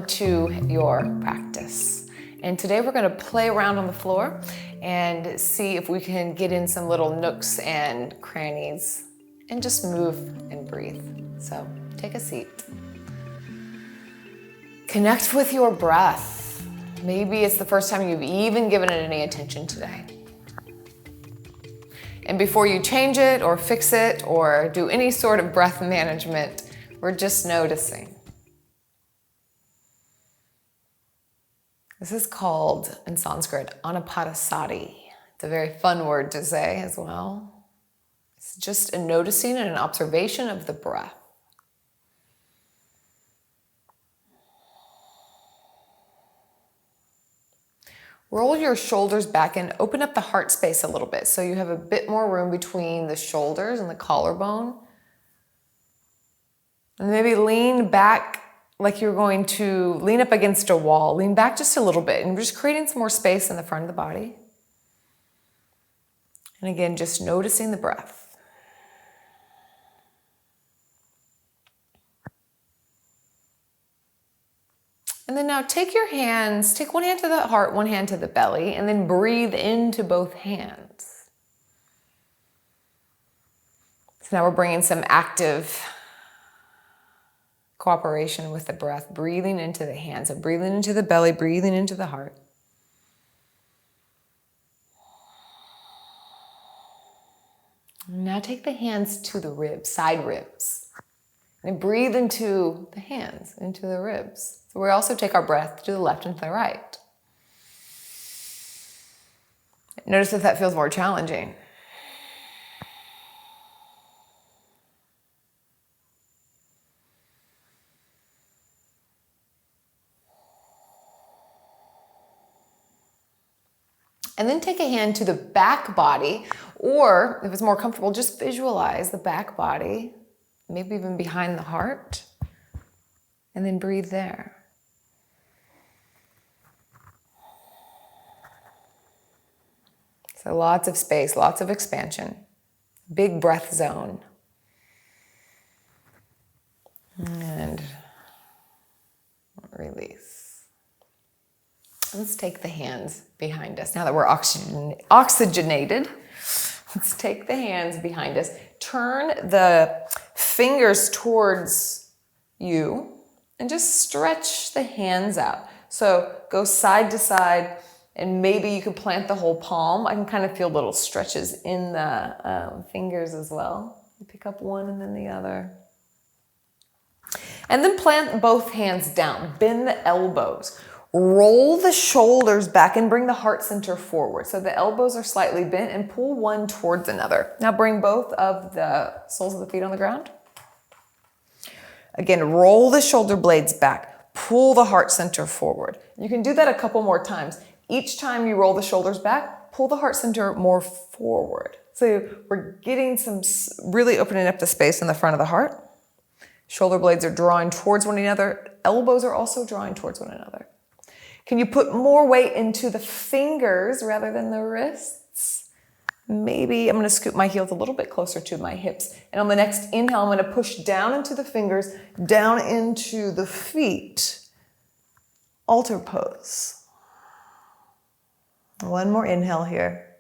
welcome to your practice. And today we're going to play around on the floor and see if we can get in some little nooks and crannies and just move and breathe. So take a seat. Connect with your breath. Maybe it's the first time you've even given it any attention today. And before you change it or fix it or do any sort of breath management, we're just noticing. This is called, in Sanskrit, anapanasati. It's a very fun word to say as well. It's just a noticing and an observation of the breath. Roll your shoulders back and open up the heart space a little bit so you have a bit more room between the shoulders and the collarbone. And maybe lean back like you're going to lean up against a wall. Lean back just a little bit and we're just creating some more space in the front of the body. And again, just noticing the breath. And then now take your hands, take one hand to the heart, one hand to the belly, and then breathe into both hands. So now we're bringing some active cooperation with the breath, breathing into the hands, so breathing into the belly, breathing into the heart. Now take the hands to the ribs, side ribs, and breathe into the hands, into the ribs. So we also take our breath to the left and to the right. Notice if that feels more challenging. And then take a hand to the back body, or if it's more comfortable, just visualize the back body, maybe even behind the heart, and then breathe there. So lots of space, lots of expansion, big breath zone. And release. Let's take the hands behind us. Now that we're oxygenated, let's take the hands behind us. Turn the fingers towards you and just stretch the hands out. So go side to side and maybe you could plant the whole palm. I can kind of feel little stretches in the fingers as well. You pick up one and then the other. And then plant both hands down. Bend the elbows. Roll the shoulders back and bring the heart center forward. So the elbows are slightly bent and pull one towards another. Now bring both of the soles of the feet on the ground. Again, roll the shoulder blades back. Pull the heart center forward. You can do that a couple more times. Each time you roll the shoulders back, pull the heart center more forward. So we're getting some, really opening up the space in the front of the heart. Shoulder blades are drawing towards one another. Elbows are also drawing towards one another. Can you put more weight into the fingers rather than the wrists? Maybe I'm going to scoop my heels a little bit closer to my hips. And on the next inhale, I'm going to push down into the fingers, down into the feet. Altar pose. One more inhale here.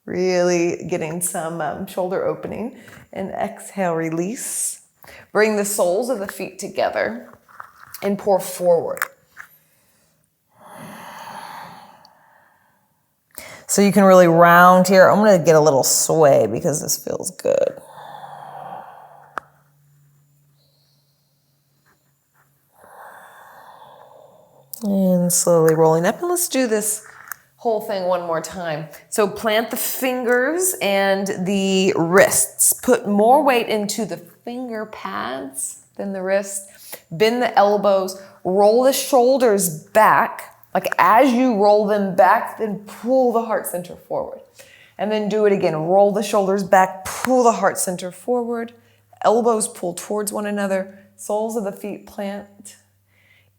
Really getting some shoulder opening. And exhale, release. Bring the soles of the feet together and pour forward. So you can really round here. I'm going to get a little sway because this feels good. And slowly rolling up. And let's do this whole thing one more time. So plant the fingers and the wrists. Put more weight into the finger pads than the wrist. Bend the elbows. Roll the shoulders back. Like as you roll them back, then pull the heart center forward. And then do it again. Roll the shoulders back, pull the heart center forward. Elbows pull towards one another. Soles of the feet plant.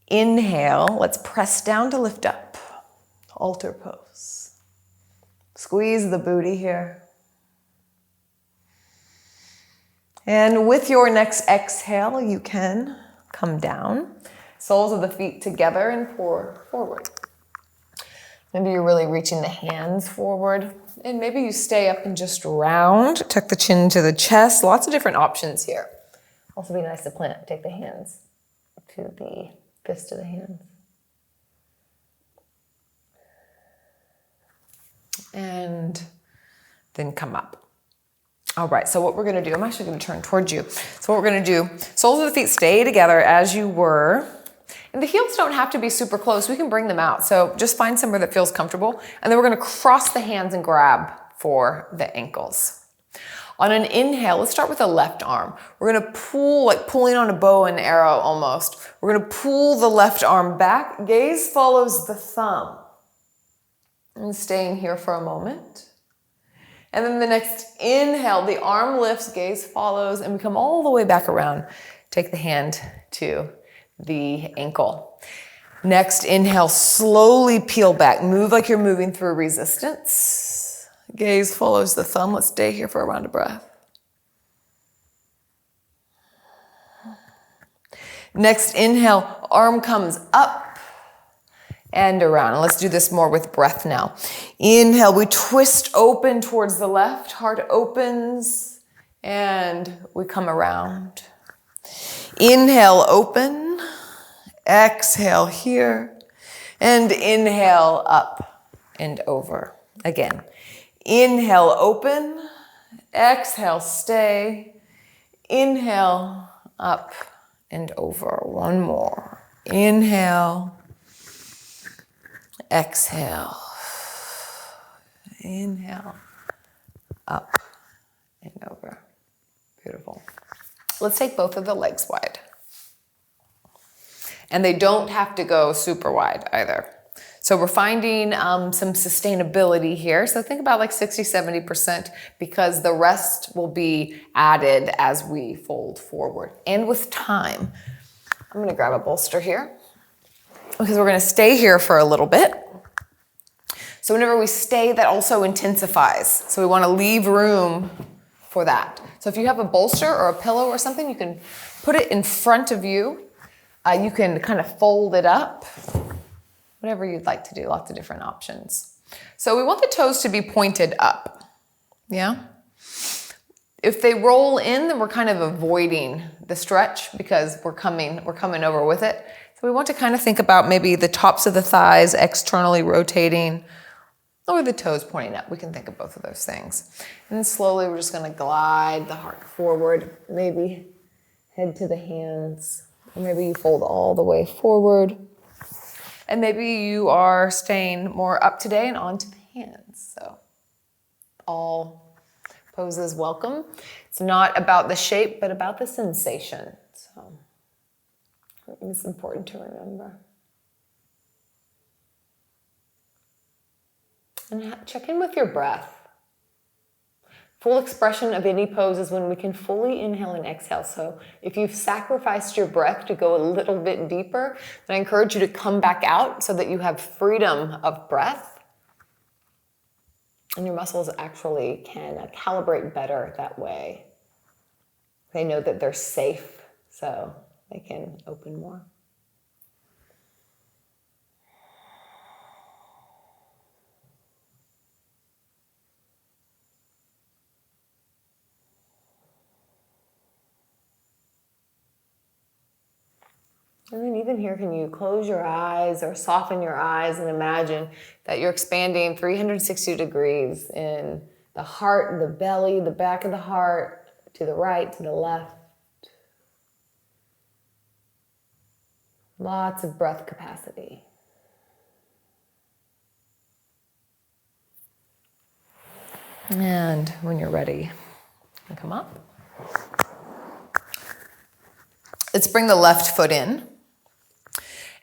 Inhale. Let's press down to lift up. Altar pose. Squeeze the booty here. And with your next exhale, you can come down. Soles of the feet together and pour forward. Maybe you're really reaching the hands forward. And maybe you stay up and just round. Tuck the chin to the chest. Lots of different options here. Also be nice to plant. Take the hands to the fist of the hands. And then come up. All right, so what we're gonna do, I'm actually gonna turn towards you. So what we're gonna do, soles of the feet stay together as you were. And the heels don't have to be super close. We can bring them out. So just find somewhere that feels comfortable. And then we're gonna cross the hands and grab for the ankles. On an inhale, let's start with the left arm. We're gonna pull, like pulling on a bow and arrow almost. We're gonna pull the left arm back. Gaze follows the thumb. And staying here for a moment. And then the next inhale, the arm lifts, gaze follows, and we come all the way back around. Take the hand to the ankle. Next inhale, slowly peel back. Move like you're moving through resistance. Gaze follows the thumb. Let's stay here for a round of breath. Next inhale, arm comes up and around. And let's do this more with breath now. Inhale, we twist open towards the left. Heart opens and we come around. Inhale, open. Exhale here. And inhale, up and over. Again. Inhale, open. Exhale, stay. Inhale, up and over. One more. Inhale. Exhale. Inhale. Up and over. Beautiful. Let's take both of the legs wide. And they don't have to go super wide either. So we're finding some sustainability here. So think about like 60, 70% because the rest will be added as we fold forward. And with time, I'm gonna grab a bolster here because we're gonna stay here for a little bit. So whenever we stay, that also intensifies. So we wanna leave room for that. So if you have a bolster or a pillow or something, you can put it in front of you. You can kind of fold it up. Whatever you'd like to do, lots of different options. So we want the toes to be pointed up, yeah? If they roll in, then we're kind of avoiding the stretch because we're coming over with it. So we want to kind of think about maybe the tops of the thighs externally rotating or the toes pointing up. We can think of both of those things. And then slowly we're just gonna glide the heart forward, maybe head to the hands, or maybe you fold all the way forward. And maybe you are staying more up today and onto the hands. So all poses welcome. It's not about the shape, but about the sensation. So it's important to remember. And check in with your breath. Full expression of any pose is when we can fully inhale and exhale. So if you've sacrificed your breath to go a little bit deeper, then I encourage you to come back out so that you have freedom of breath. And your muscles actually can calibrate better that way. They know that they're safe, so they can open more. And then even here, can you close your eyes or soften your eyes and imagine that you're expanding 360 degrees in the heart, the belly, the back of the heart, to the right, to the left. Lots of breath capacity. And when you're ready, come up. Let's bring the left foot in.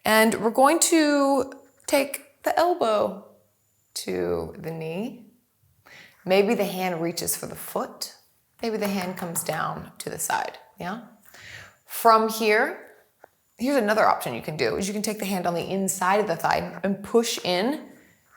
And we're going to take the elbow to the knee. Maybe the hand reaches for the foot. Maybe the hand comes down to the side, yeah? From here, here's another option you can do, is you can take the hand on the inside of the thigh and push in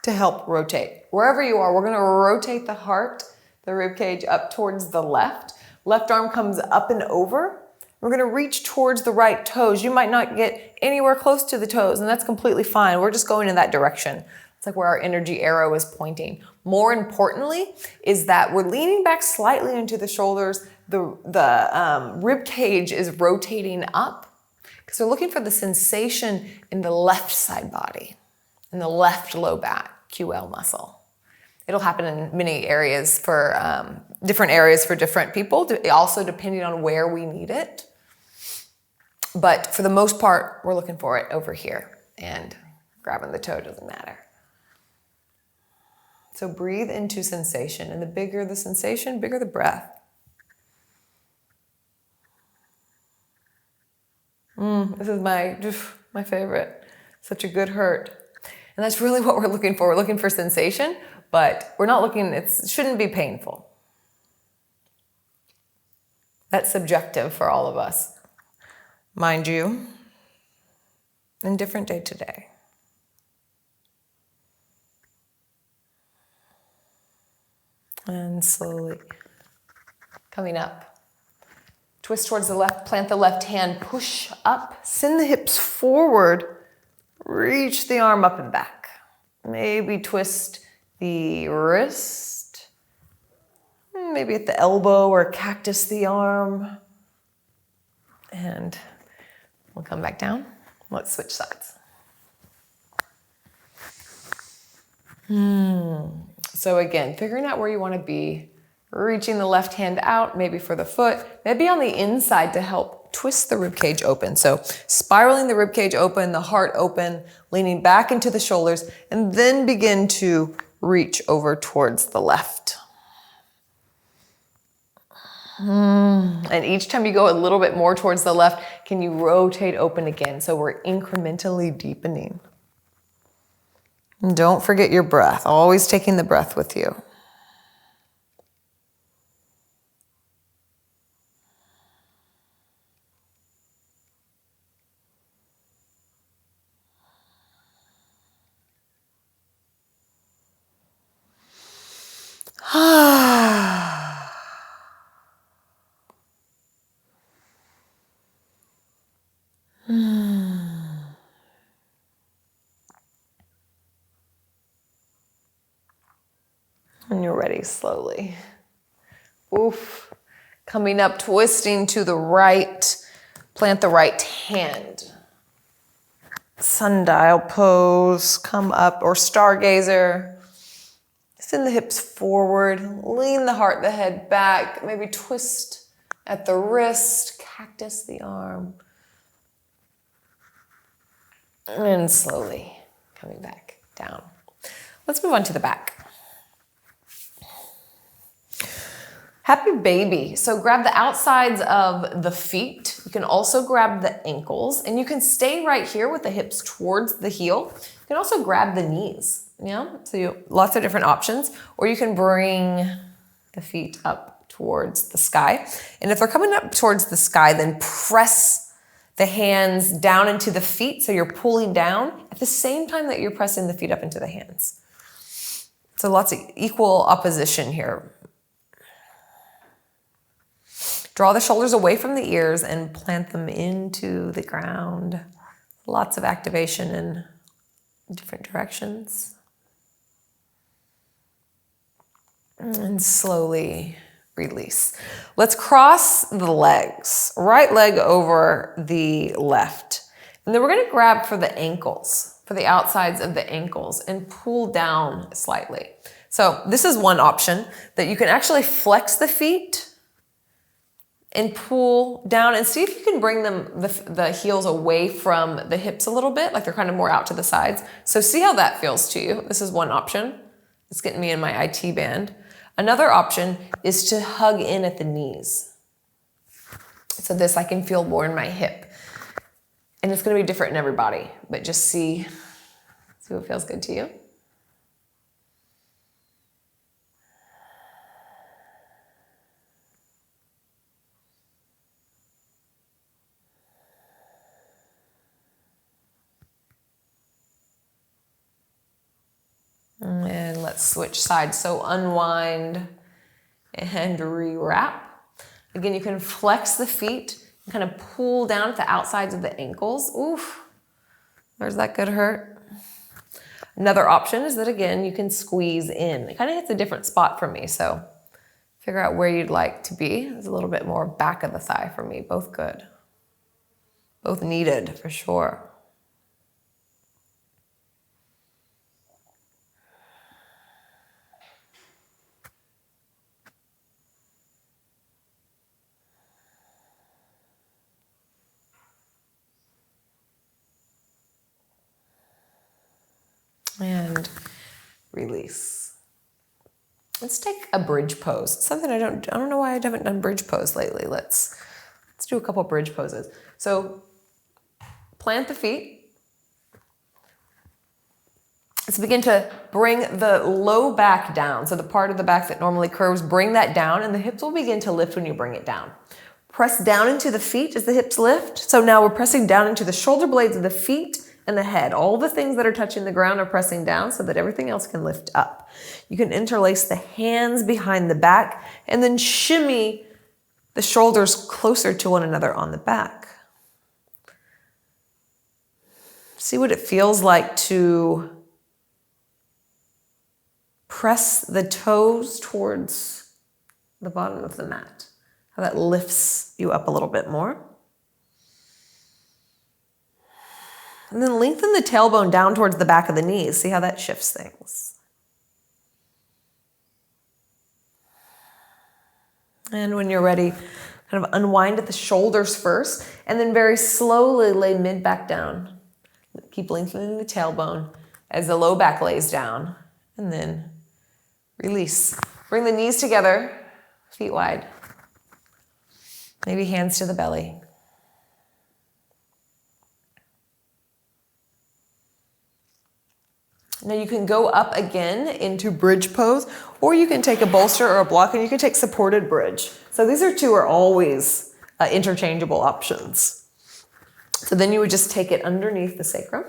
to help rotate. Wherever you are, we're gonna rotate the heart, the rib cage up towards the left. Left arm comes up and over. We're gonna reach towards the right toes. You might not get anywhere close to the toes, and that's completely fine. We're just going in that direction. It's like where our energy arrow is pointing. More importantly is that we're leaning back slightly into the shoulders. The rib cage is rotating up because we're looking for the sensation in the left side body, in the left low back, QL muscle. It'll happen in many areas for different areas for different people, also depending on where we need it. But for the most part, we're looking for it over here, and grabbing the toe doesn't matter. So breathe into sensation, and the bigger the sensation, bigger the breath. This is my favorite. Such a good hurt. And that's really what we're looking for. We're looking for sensation, but we're not looking, it shouldn't be painful. That's subjective for all of us. Mind you, and different day to day. And slowly coming up. Twist towards the left, plant the left hand, push up, send the hips forward, reach the arm up and back. Maybe twist the wrist, maybe at the elbow or cactus the arm. And we'll come back down. Let's switch sides. So again, figuring out where you want to be, reaching the left hand out, maybe for the foot, maybe on the inside to help twist the rib cage open. So spiraling the rib cage open, the heart open, leaning back into the shoulders, and then begin to reach over towards the left. And each time you go a little bit more towards the left, can you rotate open again? So we're incrementally deepening. And don't forget your breath, always taking the breath with you. When you're ready, slowly. Oof. Coming up, twisting to the right. Plant the right hand. Sundial pose, come up, or stargazer. Send the hips forward, lean the heart, the head back, maybe twist at the wrist, cactus the arm. And slowly coming back down. Let's move on to the back. Happy baby. So grab the outsides of the feet. You can also grab the ankles, and you can stay right here with the hips towards the heel. You can also grab the knees. Yeah, so lots of different options, or you can bring the feet up towards the sky. And if they're coming up towards the sky, then press the hands down into the feet, so you're pulling down at the same time that you're pressing the feet up into the hands. So lots of equal opposition here. Draw the shoulders away from the ears and plant them into the ground. Lots of activation in different directions. And slowly release. Let's cross the legs. Right leg over the left. And then we're going to grab for the ankles, for the outsides of the ankles, and pull down slightly. So this is one option, that you can actually flex the feet and pull down, and see if you can bring them the heels away from the hips a little bit, like they're kind of more out to the sides. So see how that feels to you. This is one option. It's getting me in my IT band. Another option is to hug in at the knees. So this I can feel more in my hip. And it's going to be different in everybody, but just see what feels good to you. And let's switch sides. So unwind and rewrap. Again, you can flex the feet. Kind of pull down at the outsides of the ankles. Oof, there's that good hurt. Another option is that, again, you can squeeze in. It kind of hits a different spot for me, so figure out where you'd like to be. It's a little bit more back of the thigh for me. Both good. Both needed, for sure. And release. Let's take a bridge pose. It's something I don't know why I haven't done bridge pose lately. Let's do a couple bridge poses. So plant the feet. Let's begin to bring the low back down. So the part of the back that normally curves, bring that down, and the hips will begin to lift when you bring it down. Press down into the feet as the hips lift. So now we're pressing down into the shoulder blades of the feet and the head. All the things that are touching the ground are pressing down so that everything else can lift up. You can interlace the hands behind the back and then shimmy the shoulders closer to one another on the back. See what it feels like to press the toes towards the bottom of the mat. How that lifts you up a little bit more. And then lengthen the tailbone down towards the back of the knees. See how that shifts things. And when you're ready, kind of unwind at the shoulders first, and then very slowly lay mid back down. Keep lengthening the tailbone as the low back lays down, and then release. Bring the knees together, feet wide. Maybe hands to the belly. Now you can go up again into bridge pose, or you can take a bolster or a block and you can take supported bridge. So these are always interchangeable options. So then you would just take it underneath the sacrum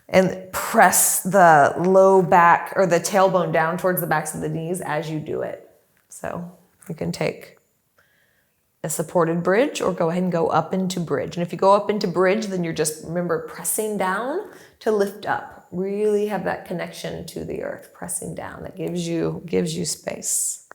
and press the low back or the tailbone down towards the backs of the knees as you do it. So you can take a supported bridge or go ahead and go up into bridge. And if you go up into bridge, then you're just, remember, pressing down to lift up. Really have that connection to the earth, pressing down. That gives you space.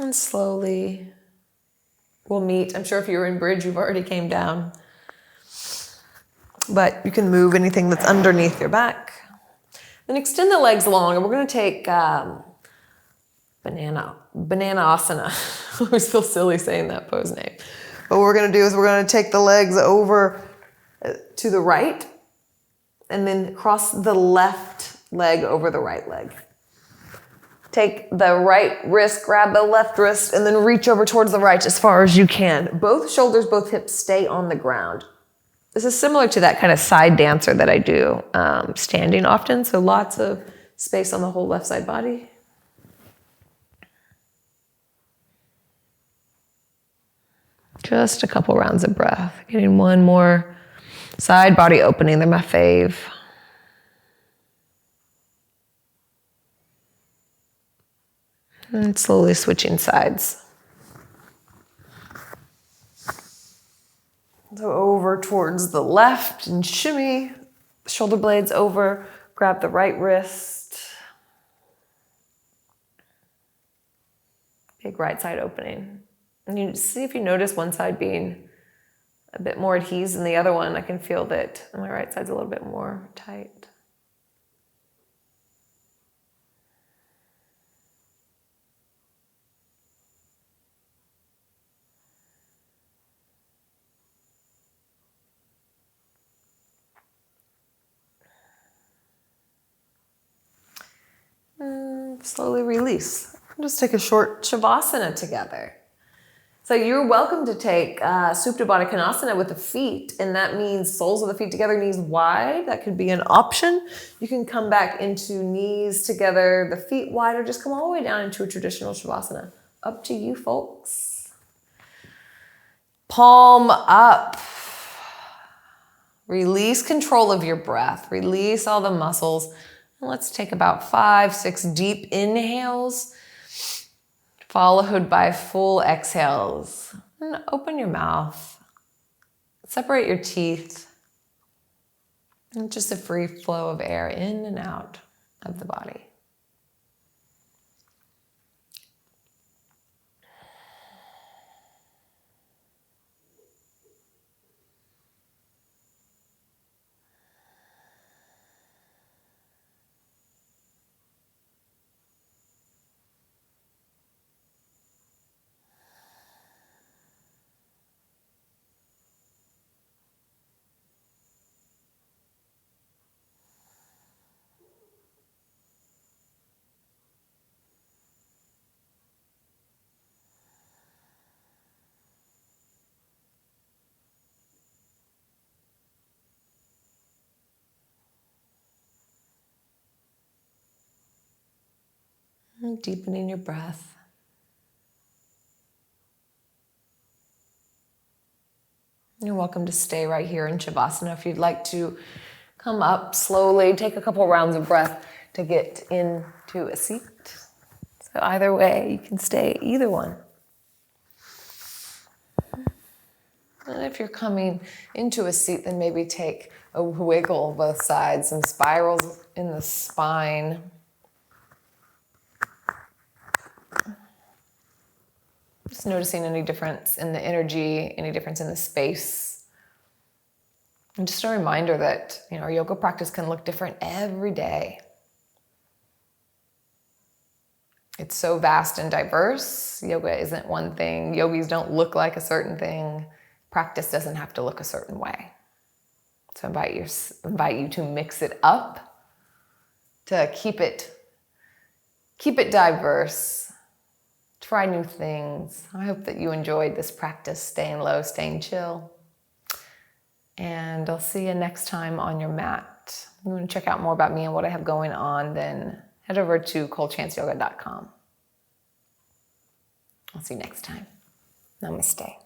And slowly we'll meet. I'm sure if you're in bridge, you've already came down. But you can move anything that's underneath your back. Then extend the legs long, and we're going to take banana asana. I always feel silly saying that pose name. But what we're going to do is we're going to take the legs over to the right and then cross the left leg over the right leg. Take the right wrist, grab the left wrist, and then reach over towards the right as far as you can. Both shoulders, both hips stay on the ground. This is similar to that kind of side dancer that I do, standing often, so lots of space on the whole left side body. Just a couple rounds of breath. Getting one more side body opening. They're my fave. And slowly switching sides. So over towards the left and shimmy, shoulder blades over, grab the right wrist. Big right side opening. And you see if you notice one side being a bit more at ease than the other one. I can feel that my right side's a little bit more tight. And slowly release. Just take a short shavasana together. So you're welcome to take Supta Baddha Konasana with the feet, and that means soles of the feet together, knees wide. That could be an option. You can come back into knees together, the feet wide, or just come all the way down into a traditional shavasana. Up to you, folks. Palm up. Release control of your breath. Release all the muscles. And let's take about 5, 6 deep inhales, followed by full exhales. And open your mouth. Separate your teeth. And just a free flow of air in and out of the body. And deepening your breath. You're welcome to stay right here in Shavasana. If you'd like to come up slowly, take a couple rounds of breath to get into a seat. So either way, you can stay either one. And if you're coming into a seat, then maybe take a wiggle both sides, some spirals in the spine. Just noticing any difference in the energy, any difference in the space. And just a reminder that, our yoga practice can look different every day. It's so vast and diverse. Yoga isn't one thing. Yogis don't look like a certain thing. Practice doesn't have to look a certain way. So I invite you to mix it up, to keep it diverse. Try new things. I hope that you enjoyed this practice, staying low, staying chill. And I'll see you next time on your mat. If you want to check out more about me and what I have going on, then head over to coldchanceyoga.com. I'll see you next time. Namaste.